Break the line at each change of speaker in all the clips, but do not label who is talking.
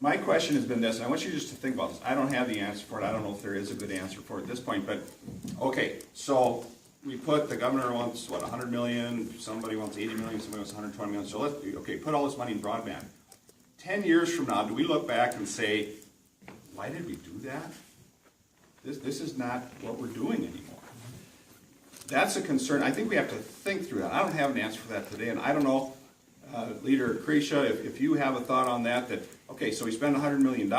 My question has been this, and I want you just to think about this. I don't have the answer for it. I don't know if there is a good answer for it at this point, but, okay, so we put, the governor wants, what, 100 million, somebody wants 80 million, somebody wants 120 million, so let's, okay, put all this money in broadband. 10 years from now, do we look back and say, why did we do that? This is not what we're doing anymore. That's a concern. I think we have to think through that. I don't have an answer for that today, and I don't know, Leader Krisha, if you have a thought on that, okay, so we spend $100 million,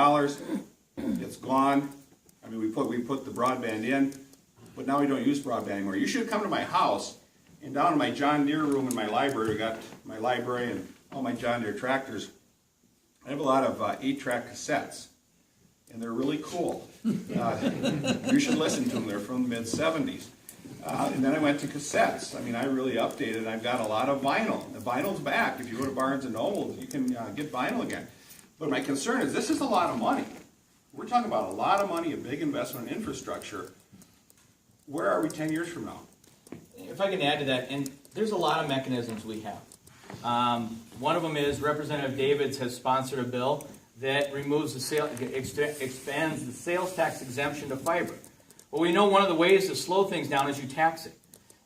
it's gone. I mean, we put the broadband in, but now we don't use broadband anymore. You should come to my house, and down in my John Deere room in my library, I got my library and all my John Deere tractors. I have a lot of 8-track cassettes, and they're really cool. You should listen to them. They're from the mid-'70s. And then I went to cassettes. I mean, I really updated. I've got a lot of vinyl. The vinyl's back. If you go to Barnes & Noble, you can get vinyl again. But my concern is this is a lot of money. We're talking about a lot of money, a big investment in infrastructure. Where are we 10 years from now?
If I can add to that, and there's a lot of mechanisms we have. One of them is Representative Davids has sponsored a bill that removes expands the sales tax exemption to fiber. Well, we know one of the ways to slow things down is you tax it.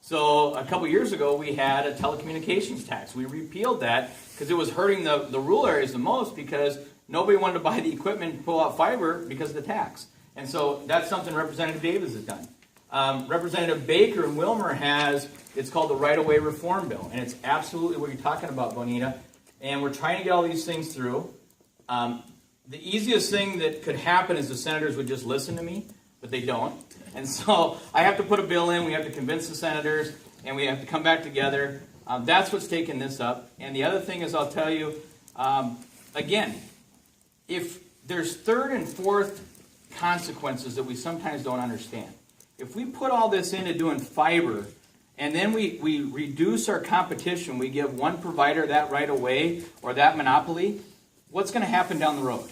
So a couple years ago, we had a telecommunications tax. We repealed that because it was hurting the rural areas the most because nobody wanted to buy the equipment and pull out fiber because of the tax. And so that's something Representative Davis has done. Representative Baker in Wilmer has, it's called the Right-of-Way Reform Bill. And it's absolutely what you're talking about, Bonita. And we're trying to get all these things through. The easiest thing that could happen is the senators would just listen to me, but they don't. And so I have to put a bill in, we have to convince the senators, and we have to come back together. That's what's taking this up. And the other thing is, I'll tell you, again, if there's third and fourth consequences that we sometimes don't understand. If we put all this into doing fiber, and then we reduce our competition, we give one provider that right away, or that monopoly, what's going to happen down the road?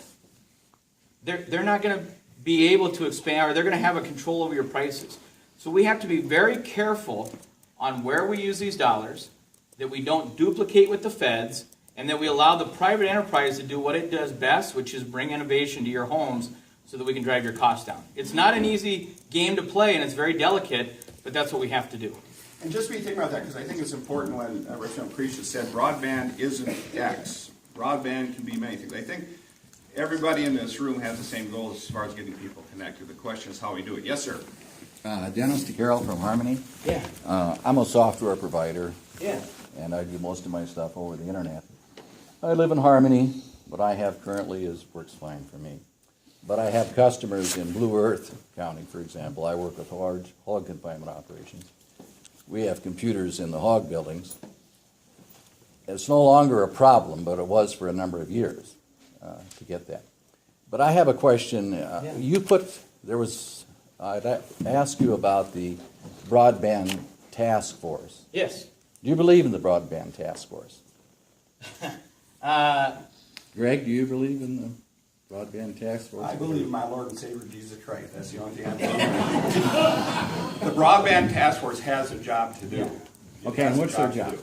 They're not going to be able to expand, or they're going to have a control over your prices. So we have to be very careful on where we use these dollars, that we don't duplicate with the feds, and that we allow the private enterprise to do what it does best, which is bring innovation to your homes so that we can drive your costs down. It's not an easy game to play, and it's very delicate, but that's what we have to do.
And just be thinking about that, because I think it's important when Representative Krisha said broadband isn't X. Broadband can be many things. I think everybody in this room has the same goals as far as getting people connected. The question is how we do it. Yes, sir.
Dennis DeCarroll from Harmony.
Yeah.
I'm a software provider.
Yeah.
And I do most of my stuff over the internet. I live in Harmony. What I have currently works fine for me. But I have customers in Blue Earth County, for example. I work with large hog confinement operations. We have computers in the hog buildings. It's no longer a problem, but it was for a number of years to get that. But I have a question. I'd ask you about the Broadband Task Force.
Yes.
Do you believe in the Broadband Task Force? Greg, do you believe in the Broadband Task Force?
I believe in my Lord and Savior Jesus Christ. That's the only thing I believe. The Broadband Task Force has a job to do.
Yeah. Okay, and what's their job?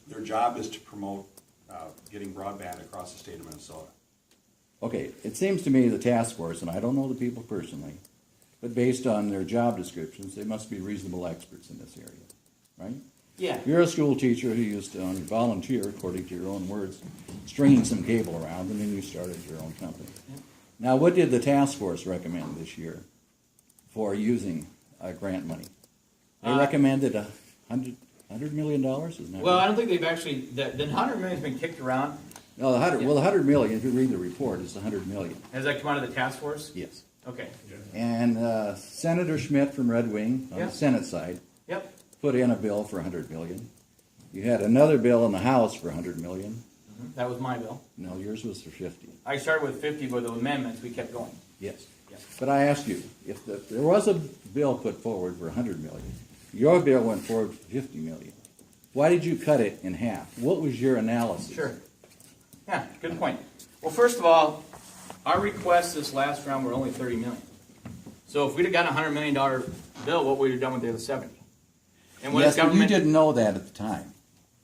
Their job is to promote getting broadband across the state of Minnesota.
Okay, it seems to me the task force, and I don't know the people personally, but based on their job descriptions, they must be reasonable experts in this area, right?
Yeah.
You're a school teacher who used to only volunteer, according to your own words, stringing some cable around, and then you started your own company.
Yeah.
Now, what did the task force recommend this year for using grant money? They recommended $100 million, isn't that
Well,
right?
I don't think they've actually, the $100 million has been kicked around.
No, the $100 million, if you read the report, is $100 million.
Has that come out of the task force?
Yes.
Okay.
And Senator Schmidt from Red Wing on the Senate side
Yep.
put in a bill for $100 million. You had another bill in the House for $100 million.
That was my bill.
No, yours was for 50.
I started with 50, but the amendments, we kept going.
Yes.
Yep.
But I asked you, if there was a bill put forward for $100 million, your bill went forward for $50 million. Why did you cut it in half? What was your analysis?
Sure. Yeah, good point. Well, first of all, our requests this last round were only $30 million. So if we'd have gotten a $100 million bill, what would we have done with the other 70? And what
Yes,
is
but you
government?
didn't know that at the time.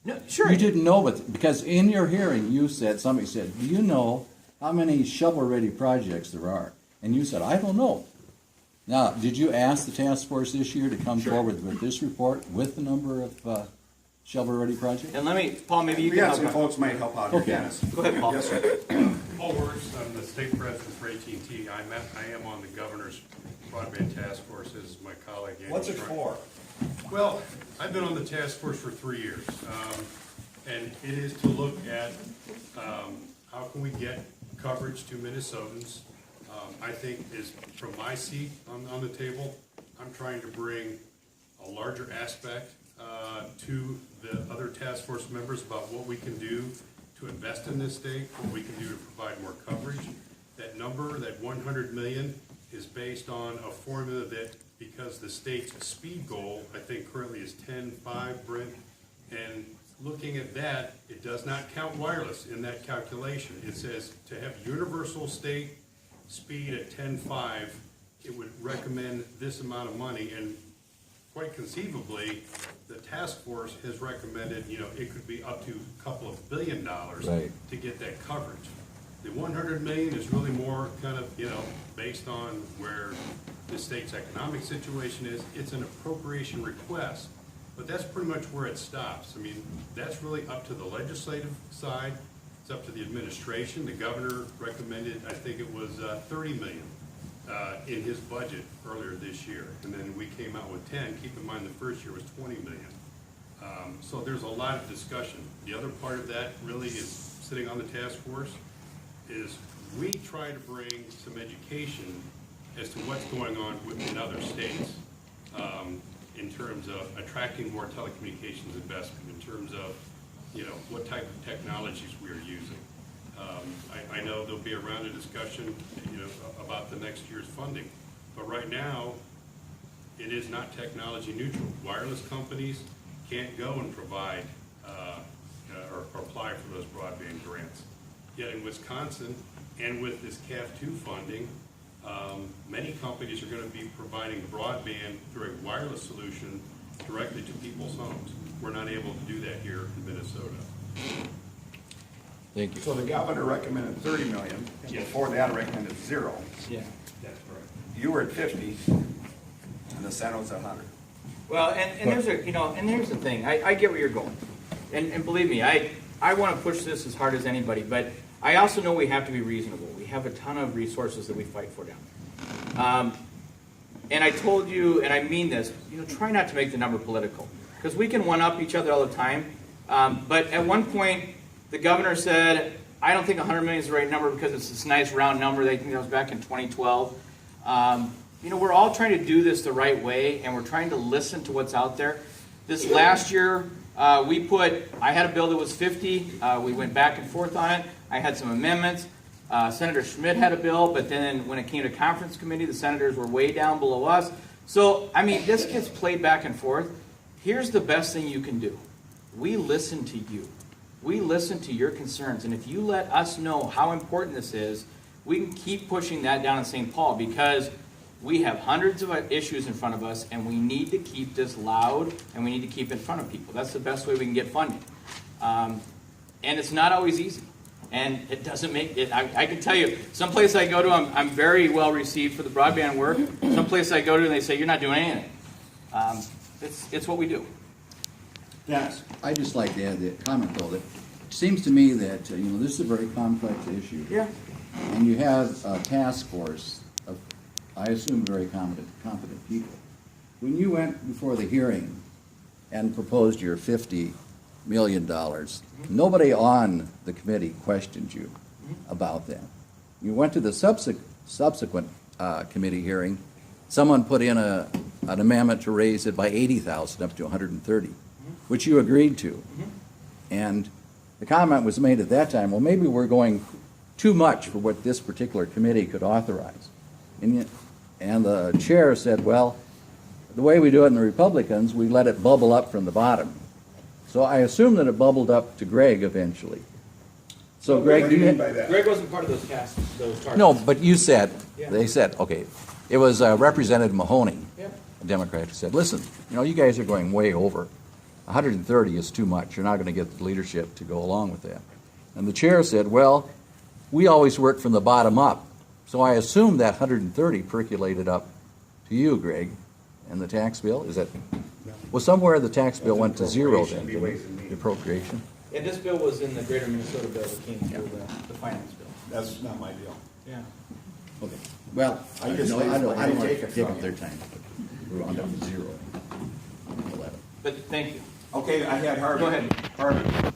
No, sure.
You didn't know, because in your hearing, somebody said, do you know how many shovel-ready projects there are. And you said, I don't know. Now, did you ask the task force this year to come forward with this report with the number of shovel-ready projects?
And let me, Paul, maybe you
We
can
got some
help out.
folks might help out here,
Okay.
Dennis.
Go ahead, Paul.
Yes, sir.
Paul Works, I'm the state president for AT&T. I am on the governor's broadband task force, as my colleague. Andy
What's it
Schrein.
for?
Well, I've been on the task force for 3 years, and it is to look at how can we get coverage to Minnesotans. I think is from my seat on the table, I'm trying to bring a larger aspect to the other task force members about what we can do to invest in this state, what we can do to provide more coverage. That number, that 100 million, is based on a formula that, because the state's speed goal, I think currently is 10.5, Brent, and looking at that, it does not count wireless in that calculation. It says to have universal state speed at 10.5, it would recommend this amount of money, and quite conceivably, the task force has recommended, it could be up to a couple of $1 billion
Right.
to get that coverage. The 100 million is really more kind of, based on where the state's economic situation is. It's an appropriation request, but that's pretty much where it stops. I mean, that's really up to the legislative side. It's up to the administration. The governor recommended, I think it was 30 million in his budget earlier this year, and then we came out with 10. Keep in mind, the first year was 20 million. So there's a lot of discussion. The other part of that really is sitting on the task force is we try to bring some education as to what's going on in other states in terms of attracting more telecommunications investment, in terms of, what type of technologies we are using. I know there'll be a round of discussion, about the next year's funding, but right now, it is not technology neutral. Wireless companies can't go and provide or apply for those broadband grants. Yet in Wisconsin, and with this CAF2 funding, many companies are going to be providing broadband through a wireless solution directly to people's homes. We're not able to do that here in Minnesota.
Thank you.
So the governor recommended 30 million, and
Yes.
before that recommended 0.
Yeah.
That's correct.
You were at 50, and the Senate was at 100.
Well, and there's and here's the thing. I get where you're going, and believe me, I want to push this as hard as anybody, but I also know we have to be reasonable. We have a ton of resources that we fight for down there. And I told you, and I mean this, try not to make the number political, because we can one-up each other all the time. But at one point, the governor said, I don't think 100 million is the right number because it's this nice round number. They think that was back in 2012. We're all trying to do this the right way, and we're trying to listen to what's out there. This last year, I had a bill that was 50. We went back and forth on it. I had some amendments. Senator Schmidt had a bill, but then when it came to conference committee, the senators were way down below us. So, this gets played back and forth. Here's the best thing you can do. We listen to you. We listen to your concerns. And if you let us know how important this is, we can keep pushing that down in St. Paul, because we have hundreds of issues in front of us, and we need to keep this loud, and we need to keep it in front of people. That's the best way we can get funding. And it's not always easy. And it doesn't make it, I can tell you, someplace I go to, I'm very well received for the broadband work. Someplace I go to, and they say, you're not doing anything. It's what we do.
Dennis?
I'd just like to add the comment, though, that it seems to me that, this is a very complex issue.
Yeah.
And you have a task force of, I assume, very competent people. When you went before the hearing and proposed your $50 million, nobody on the committee questioned you about that. You went to the subsequent committee hearing, someone put in an amendment to raise it by 80,000 up to 130, which you agreed to. And the comment was made at that time, well, maybe we're going too much for what this particular committee could authorize. And the chair said, well, the way we do it in the Republicans, we let it bubble up from the bottom. So I assume that it bubbled up to Greg eventually. So Greg,
What do you mean by that?
Greg wasn't part of those targets.
no, but you said,
Yeah.
they said, okay, it was Representative Mahoney,
Yeah.
a Democrat, who said, listen, you guys are going way over. 130 is too much. You're not going to get the leadership to go along with that. And the chair said, well, we always work from the bottom up. So I assume that 130 percolated up to you, Greg, and the tax bill, is that, well, somewhere the tax bill went to zero then, didn't it? The appropriation?
Yeah, this bill was in the greater Minnesota bill that came through the finance bill.
That's not my deal.
Yeah.
Okay, well,
I
I
just
don't
leave- I
want
take
to
it
give
from
up their time. We're on to zero. 11.
But thank you.
Okay, I had Harvey.
Go ahead.
Harvey.